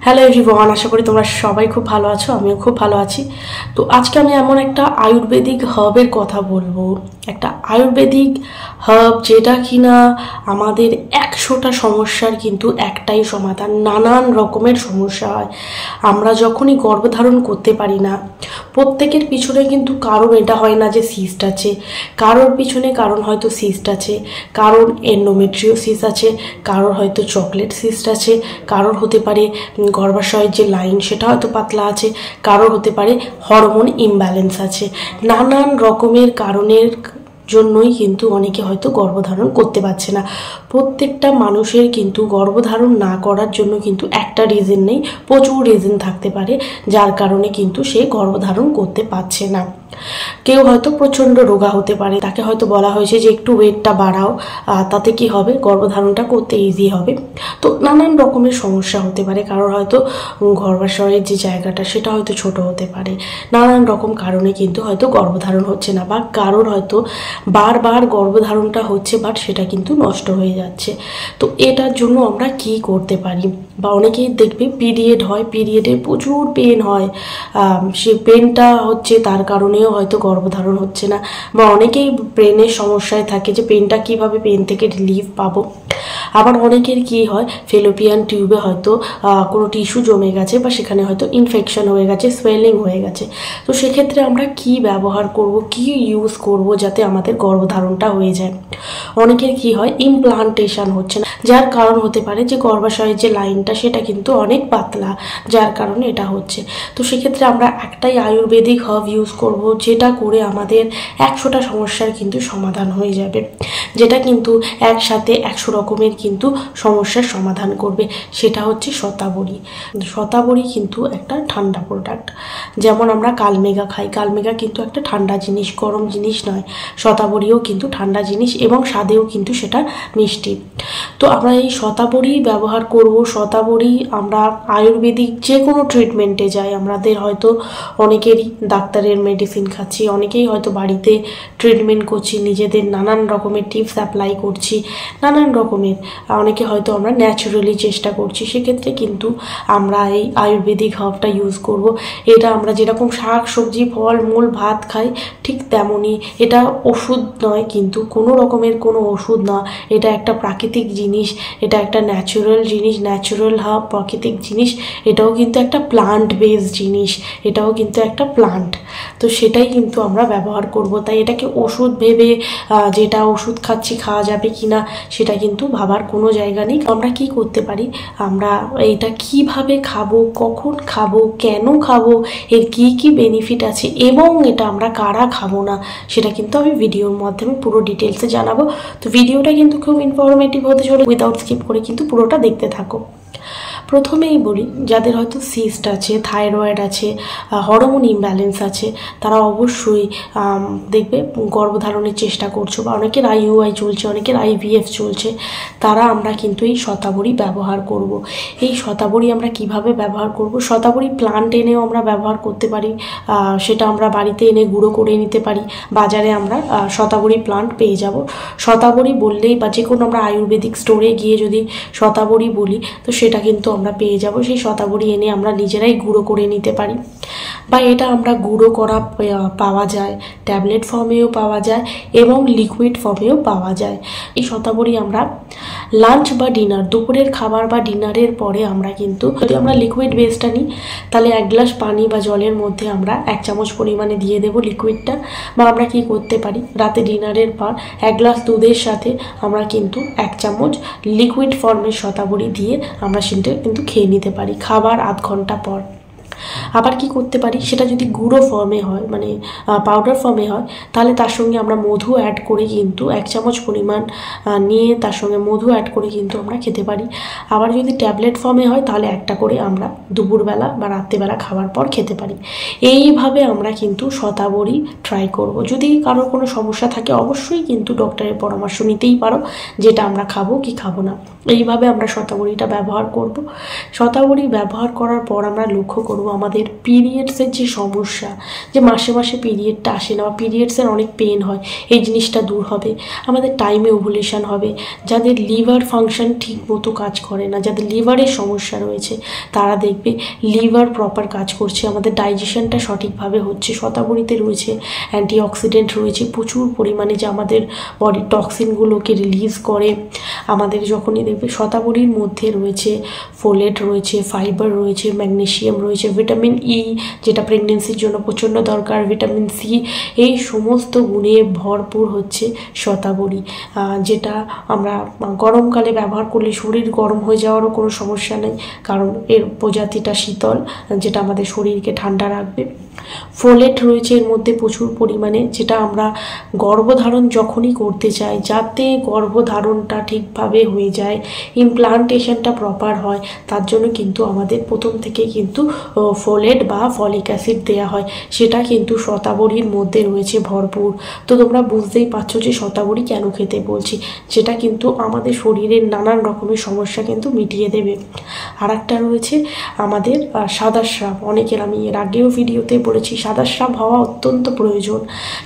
Hello everyone, আশা করি তোমরা সবাই খুব ভালো আছো। আমিও খুব ভালো আছি। তো আজকে আমি এমন একটা আয়ুর্বেদিক হার্বের কথা বলবো, একটা আয়ুর্বেদিক হার্ব যেটা কিনা আমাদের 100টা সমস্যার কিন্তু একটাই সমাধান। নানান রকমের সমস্যা হয়, আমরা যখনই গর্ভধারণ করতে পারি না, প্রত্যেকের পিছনে কিন্তু কারণ এটা হয় না যে সিস্ট আছে, কারোর পিছনে কারণ হয়তো সিস্ট আছে, কারোর এন্ডোমেট্রিওসিস আছে, কারোর হয়তো চকলেট সিস্ট আছে, কারোর হতে পারে গর্ভাশয়ের যে লাইন সেটা হয়তো পাতলা আছে, কারোর হতে পারে হরমোন ইমব্যালেন্স আছে। নানান রকমের কারণের জন্যই কিন্তু অনেকে হয়তো গর্ভধারণ করতে পারছে না। প্রত্যেকটা মানুষের কিন্তু গর্ভধারণ না করার জন্য কিন্তু একটা রিজন নেই, প্রচুর রিজন থাকতে পারে যার কারণে কিন্তু সে গর্ভধারণ করতে পারছে না। কেউ হয়তো প্রচণ্ড রোগা হতে পারে, তাকে হয়তো বলা হয়েছে যে একটু ওয়েটটা বাড়াও, তাতে কি হবে, গর্ভধারণটা করতে ইজি হবে। তো নানান রকমের সমস্যা হতে পারে, কারোর হয়তো গর্ভাশয়ের যে জায়গাটা সেটা হয়তো ছোট হতে পারে। নানান রকম কারণে কিন্তু হয়তো গর্ভধারণ হচ্ছে না, বা কারোর হয়তো বারবার গর্ভধারণটা হচ্ছে বাট সেটা কিন্তু নষ্ট হয়ে যাচ্ছে। তো এটার জন্য আমরা কি করতে পারি? বা অনেকেই দেখবে পিরিয়ড হয়, পিরিয়ডে প্রচুর পেন হয়, সে পেনটা হচ্ছে তার কারণেও হয়তো গর্ভধারণ হচ্ছে না। বা অনেকেই ব্রেনের সমস্যায় থাকে যে পেনটা কিভাবে, পেন থেকে রিলিফ পাবো। আবার অনেকের কি হয়, ফেলোপিয়ান টিউবে হয়তো কোনো টিস্যু জমে গেছে, বা সেখানে হয়তো ইনফেকশন হয়ে গেছে, সোয়েলিং হয়ে গেছে। তো সেক্ষেত্রে আমরা কি ব্যবহার করব, কি ইউজ করব যাতে আমাদের গর্ভধারণটা হয়ে যায়। অনেকের কি হয়, ইমপ্লান্টেশন হচ্ছে না, যার কারণ হতে পারে যে গর্ভাশয়ের যে লাইনটা সেটা কিন্তু অনেক পাতলা, যার কারণে এটা হচ্ছে। তো সেক্ষেত্রে আমরা একটাই আয়ুর্বেদিক হার্ব ইউজ করব, যেটা করে আমাদের 100টা সমস্যার কিন্তু সমাধান হয়ে যাবে, যেটা কিন্তু একসাথে 100 রকমের কিন্তু সমস্যার সমাধান করবে। সেটা হচ্ছে শতাবরী। শতাবরী কিন্তু একটা ঠান্ডা প্রোডাক্ট। যেমন আমরা কালমেঘা খাই, কালমেঘা কিন্তু একটা ঠান্ডা জিনিস, গরম জিনিস নয়। শতাবরীও কিন্তু ঠান্ডা জিনিস এবং স্বাদেও কিন্তু সেটা মিষ্টি। তো আমরা এই শতাবরী ব্যবহার করব। শতাবরী আমরা আয়ুর্বেদিক যে কোনো ট্রিটমেন্টে যাই, আমাদের হয়তো অনেকেরই ডাক্তারের মেডিসিন খাচ্ছি, অনেকেই হয়তো বাড়িতে ট্রিটমেন্ট করছি, নিজেদের নানান রকমের টিপস অ্যাপ্লাই করছি, নানান রকমের, অনেকে হয়তো আমরা ন্যাচারালি চেষ্টা করছি। সেক্ষেত্রে কিন্তু আমরা এই আয়ুর্বেদিক হার্বটা ইউজ করব। এটা আমরা যেরকম শাক সবজি ফল মূল ভাত খাই, ঠিক তেমনই। এটা ওষুধ নয়, কিন্তু কোনো রকমের কোনো ওষুধ না, এটা একটা প্রাকৃতিক জিনিস, এটা একটা ন্যাচারাল জিনিস, ন্যাচারাল হার্ব, প্রাকৃতিক জিনিস। এটাও কিন্তু একটা প্লান্ট বেসড জিনিস, এটাও কিন্তু একটা প্লান্ট। তো সেটাই কিন্তু আমরা ব্যবহার করব। তাই এটাকে ওষুধ ভেবে যেটা ওষুধ খাচ্ছি খাওয়া যাবে কি না সেটা কিন্তু ভাবার কোনো জায়গা নেই। আমরা কি করতে পারি, আমরা এইটা কিভাবে খাবো, কখন খাবো, কেন খাবো, এর কি কি বেনিফিট আছে এবং এটা আমরা কারা খাবো না, সেটা কিন্তু আমি ভিডিওর মাধ্যমে পুরো ডিটেলসে জানাবো। তো ভিডিওটা কিন্তু খুব ইনফরমেটিভ হতে চলে, উইদাউট স্কিপ করে কিন্তু পুরোটা দেখতে থাকো। প্রথমেই বলি, যাদের হয়তো সিস্ট আছে, থাইরয়েড আছে, হরমোন ইমব্যালেন্স আছে, তারা অবশ্যই দেখবে গর্ভধারণের চেষ্টা করছো, বা অনেকের আইইউআই চলছে, অনেকের আইভিএফ চলছে, তারা আমরা কিন্তু এই শতাবরী ব্যবহার করব। এই শতাবরী আমরা কিভাবে ব্যবহার করব? শতাবরী প্লান্ট এনেও আমরা ব্যবহার করতে পারি, সেটা আমরা বাড়িতে এনে গুঁড়ো করে নিতে পারি। বাজারে আমরা শতাবরী প্লান্ট পেয়ে যাব। শতাবরী বললেই, বা যে কোনো আমরা আয়ুর্বেদিক স্টোরে গিয়ে যদি শতাবরী বলি, তো সেটা কিন্তু আমরা পেয়ে যাব। সেই শতাবরী এনে আমরা নিজেরাই গুঁড়ো করে নিতে পারি, বা এটা আমরা গুঁড়ো করা পাওয়া যায়, ট্যাবলেট ফর্মেও পাওয়া যায় এবং লিকুইড ফর্মেও পাওয়া যায়। এই শতাবরী আমরা লাঞ্চ বা ডিনার, দুপুরের খাবার বা ডিনারের পরে আমরা কিন্তু, যদি আমরা লিকুইড বেসটা নিই তাহলে 1 গ্লাস পানি বা জলের মধ্যে আমরা 1 চামচ পরিমাণে দিয়ে দেবো লিকুইডটা। বা আমরা কি করতে পারি, রাতে ডিনারের পর 1 গ্লাস দুধের সাথে আমরা কিন্তু 1 চামচ লিকুইড ফর্মের শতাবরী দিয়ে আমরা সেটা কিন্তু খেয়ে নিতে পারি খাবার আধ ঘন্টা পর। আবার কি করতে পারি, সেটা যদি গুঁড়ো ফর্মে হয়, মানে পাউডার ফর্মে হয়, তাহলে তার সঙ্গে আমরা মধু অ্যাড করে কিন্তু 1 চামচ পরিমাণ নিয়ে তার সঙ্গে মধু অ্যাড করে কিন্তু আমরা খেতে পারি। আবার যদি ট্যাবলেট ফর্মে হয় তাহলে একটা করে আমরা দুপুরবেলা বা রাত্রেবেলা খাওয়ার পর খেতে পারি। এইভাবে আমরা কিন্তু শতাবরী ট্রাই করব। যদি কারোর কোনো সমস্যা থাকে অবশ্যই কিন্তু ডক্টরের পরামর্শ নিতেই পারো, যেটা আমরা খাবো কি খাবো না। এইভাবে আমরা শতাবরীটা ব্যবহার করব। শতাবরী ব্যবহার করার পর আমরা লক্ষ্য করব আমাদের পিরিয়ডসের যে সমস্যা, যে মাসে মাসে পিরিয়ডটা আসে না বা পিরিয়ডসের অনেক পেন হয়, এই জিনিসটা দূর হবে। আমাদের টাইমে ওভুলেশন হবে। যাদের লিভার ফাংশন ঠিক মতো কাজ করে না, যাদের লিভারের সমস্যা রয়েছে, তারা দেখবে লিভার প্রপার কাজ করছে, আমাদের ডাইজেশনটা সঠিকভাবে হচ্ছে। শতাবরীতে রয়েছে অ্যান্টিঅক্সিডেন্ট রয়েছে প্রচুর পরিমাণে, যা আমাদের বডির টক্সিনগুলোকে রিলিজ করে। আমাদের যখনই দেখবে শতাবরীর মধ্যে রয়েছে ফোলেট রয়েছে, ফাইবার রয়েছে, ম্যাগনেসিয়াম রয়েছে, ভিটামিন ই যেটা প্রেগনেন্সির জন্য প্রচণ্ড দরকার, ভিটামিন সি, এই সমস্ত গুণে ভরপুর হচ্ছে শতাবরী, যেটা আমরা গরমকালে ব্যবহার করলে শরীর গরম হয়ে যাওয়ারও কোনো সমস্যা নেই, কারণ এর প্রজাতিটা শীতল, যেটা আমাদের শরীরকে ঠান্ডা রাখবে। ফোলেট রয়েছে এর মধ্যে প্রচুর পরিমাণে, যেটা আমরা গর্ভধারণ যখনই করতে চাই, যাতে গর্ভধারণটা ঠিকভাবে হয়ে যায়, ইমপ্লান্টেশনটা প্রপার হয়, তার জন্য কিন্তু আমাদের প্রথম থেকে কিন্তু ফোলেট বা ফলিক অ্যাসিড দেওয়া হয়, সেটা কিন্তু শতাবরীর মধ্যে রয়েছে ভরপুর। তো তোমরা বুঝতেই পারছো যে শতাবরী কেন খেতে বলছি, যেটা কিন্তু আমাদের শরীরের নানান রকমের সমস্যা কিন্তু মিটিয়ে দেবে। আর একটা রয়েছে আমাদের সাদা স্রাব। অনেকের, আমি এর আগেও ভিডিওতে বলেছি, সাদা স্রাব হওয়া অত্যন্ত প্রয়োজন।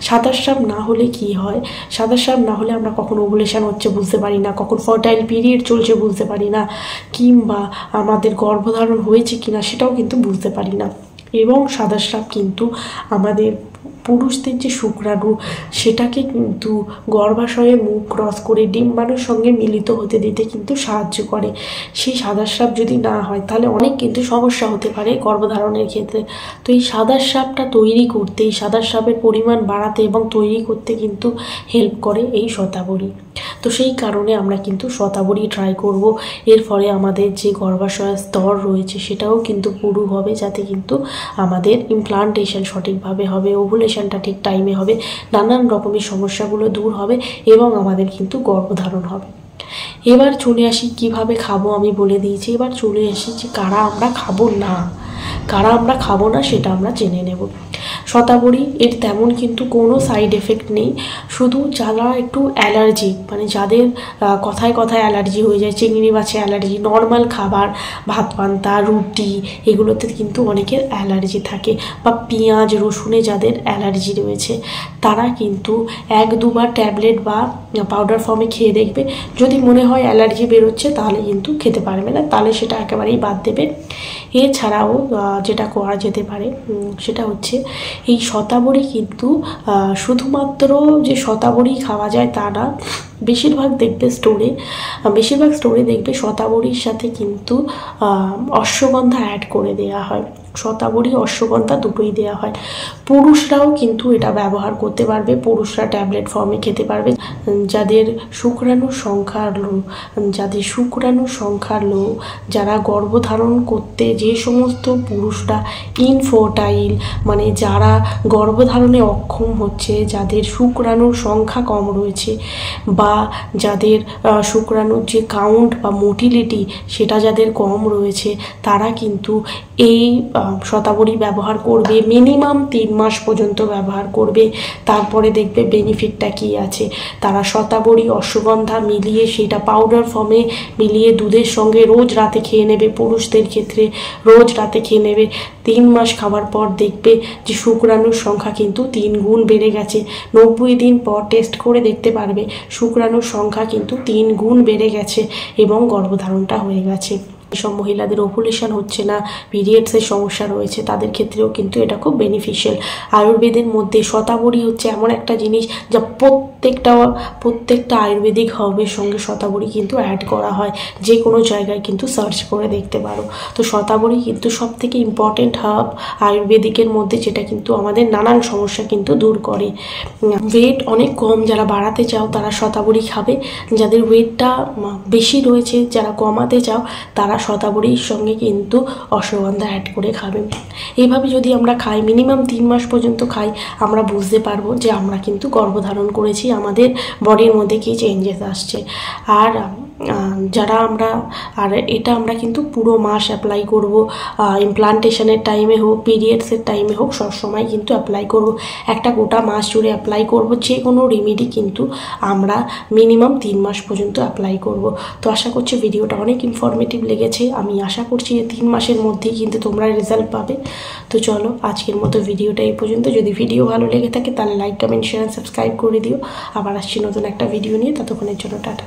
সাদা স্রাব না হলে কি হয়, সাদা স্রাব না হলে আমরা কখন ওভুলেশন হচ্ছে বুঝতে পারি না, কখন ফার্টাইল পিরিয়ড চলছে বুঝতে পারি না, কিংবা আমাদের গর্ভধারণ হয়েছে কিনা সেটাও কিন্তু বুঝতে পারি না। এবং সাদা স্রাব কিন্তু আমাদের পুরুষদের যে শুক্রাণু, সেটাকে কিন্তু গর্ভাশয়ে মুখ ক্রস করে ডিম্বাণুর সঙ্গে মিলিত হতে দিতে কিন্তু সাহায্য করে। সেই সাদা স্রাব যদি না হয় তাহলে অনেক কিন্তু সমস্যা হতে পারে গর্ভধারণের ক্ষেত্রে। তো এই সাদা স্রাবটা তৈরি করতে, এই সাদা স্রাবের পরিমাণ বাড়াতে এবং তৈরি করতে কিন্তু হেল্প করে এই শতাবরী। তো সেই কারণে আমরা কিন্তু শতাবরী ট্রাই করব। এর ফলে আমাদের যে গর্ভাশয়ের স্তর রয়েছে সেটাও কিন্তু পুরু হবে, যাতে কিন্তু আমাদের ইমপ্লান্টেশন সঠিকভাবে হবে, ওভুলেশনটা ঠিক টাইমে হবে, নানান রকমের সমস্যাগুলো দূর হবে এবং আমাদের কিন্তু গর্ভধারণ হবে। এবার চলে আসি কিভাবে খাবো, আমি বলে দিয়েছি। এবার চলে আসি যে কারা আমরা খাবো না, কারা আমরা খাবো না সেটা আমরা জেনে নেব। শতাবরী এর তেমন কিন্তু কোনো সাইড এফেক্ট নেই, শুধু যারা একটু অ্যালার্জি, মানে যাদের কথায় কথায় অ্যালার্জি হয়ে যায়, চিংড়ি মাছে অ্যালার্জি, নর্মাল খাবার, ভাত পান্তা, রুটি, এগুলোতে কিন্তু অনেকের অ্যালার্জি থাকে, বা পেঁয়াজ রসুনে যাদের অ্যালার্জি রয়েছে, তারা কিন্তু 1-2 বার ট্যাবলেট বা পাউডার ফর্মে খেয়ে দেখবে। যদি মনে হয় অ্যালার্জি বেরোচ্ছে তাহলে কিন্তু খেতে পারবে না, তাহলে সেটা একেবারেই বাদ দেবে। এছাড়াও যেটা করা যেতে পারে সেটা হচ্ছে এই শতাবরী কিন্তু শুধুমাত্র যে শতাবরী খাওয়া যায় তা না, বেশিরভাগ স্টোরে দেখবে শতাবরীর সাথে কিন্তু অশ্বগন্ধা অ্যাড করে দেওয়া হয়। শতাবরী অশ্বগন্ধা দুটোই দেওয়া হয়। পুরুষরাও কিন্তু এটা ব্যবহার করতে পারবে, পুরুষরা ট্যাবলেট ফর্মে খেতে পারবে। যাদের শুক্রাণুর সংখ্যা লো, যারা গর্ভধারণ করতে, যে সমস্ত পুরুষরা ইনফার্টাইল, মানে যারা গর্ভধারণে অক্ষম হচ্ছে, যাদের শুক্রাণুর সংখ্যা কম রয়েছে, বা যাদের শুক্রাণুর যে কাউন্ট বা মোটিলিটি সেটা যাদের কম রয়েছে, তারা কিন্তু এই শতাবরী ব্যবহার করবে। মিনিমাম 3 মাস পর্যন্ত ব্যবহার করবে, তারপরে দেখবে বেনিফিটটা কি আছে। তারা শতাবরী অশ্বগন্ধা মিলিয়ে, সেটা পাউডার ফর্মে মিলিয়ে দুধের সঙ্গে রোজ রাতে খেয়ে নেবে। পুরুষদের ক্ষেত্রে রোজ রাতে খেয়ে নেবে। 3 মাস খাওয়ার পর দেখবে যে শুক্রাণুর সংখ্যা কিন্তু 3 গুণ বেড়ে গেছে। 90 দিন পর টেস্ট করে দেখতে পারবে শুক্রাণুর সংখ্যা কিন্তু 3 গুণ বেড়ে গেছে এবং গর্ভধারণটা হয়ে গেছে। যেসব মহিলাদের ওভুলেশন হচ্ছে না, পিরিয়ডসের সমস্যা রয়েছে, তাদের ক্ষেত্রেও কিন্তু এটা খুব বেনিফিশিয়াল। আয়ুর্বেদের মধ্যে শতাবরী হচ্ছে এমন একটা জিনিস যা প্রত্যেকটা আয়ুর্বেদিক হার্বের সঙ্গে শতাবরী কিন্তু অ্যাড করা হয়। যে কোনো জায়গায় কিন্তু সার্চ করে দেখতে পারো। তো শতাবরী কিন্তু সব থেকে ইম্পর্টেন্ট হার্ব আয়ুর্বেদিকের মধ্যে, যেটা কিন্তু আমাদের নানান সমস্যা কিন্তু দূর করে। ওয়েট অনেক কম যারা বাড়াতে চাও তারা শতাবরী খাবে, যাদের ওয়েটটা বেশি রয়েছে যারা কমাতে চাও তারা শতাবরীর সঙ্গে কিন্তু অশ্বগন্ধা অ্যাড করে খাবে। এইভাবে যদি আমরা খাই, মিনিমাম 3 মাস পর্যন্ত খাই, আমরা বুঝতে পারবো যে আমরা কিন্তু গর্ভধারণ করেছি, আমাদের বডির মধ্যে কী চেঞ্জেস আসছে। আর যারা আমরা আর এটা আমরা কিন্তু পুরো মাস অ্যাপ্লাই করব, ইমপ্লান্টেশনের টাইমে হোক, পিরিয়ডসের টাইমে হোক, সবসময় কিন্তু অ্যাপ্লাই করব। একটা গোটা মাস জুড়ে অ্যাপ্লাই করব। যে কোনো রেমেডি কিন্তু আমরা মিনিমাম 3 মাস পর্যন্ত অ্যাপ্লাই করব। তো আশা করছি ভিডিওটা অনেক ইনফরমেটিভ লেগেছে। আমি আশা করছি যে 3 মাসের মধ্যেই কিন্তু তোমরা রেজাল্ট পাবে। তো চলো আজকের মতো ভিডিওটা এই পর্যন্ত। যদি ভিডিও ভালো লেগে থাকে তাহলে লাইক, কমেন্ট, শেয়ার, সাবস্ক্রাইব করে দিও। আবার আসছি নতুন একটা ভিডিও নিয়ে, ততক্ষণের জন্য টাটা।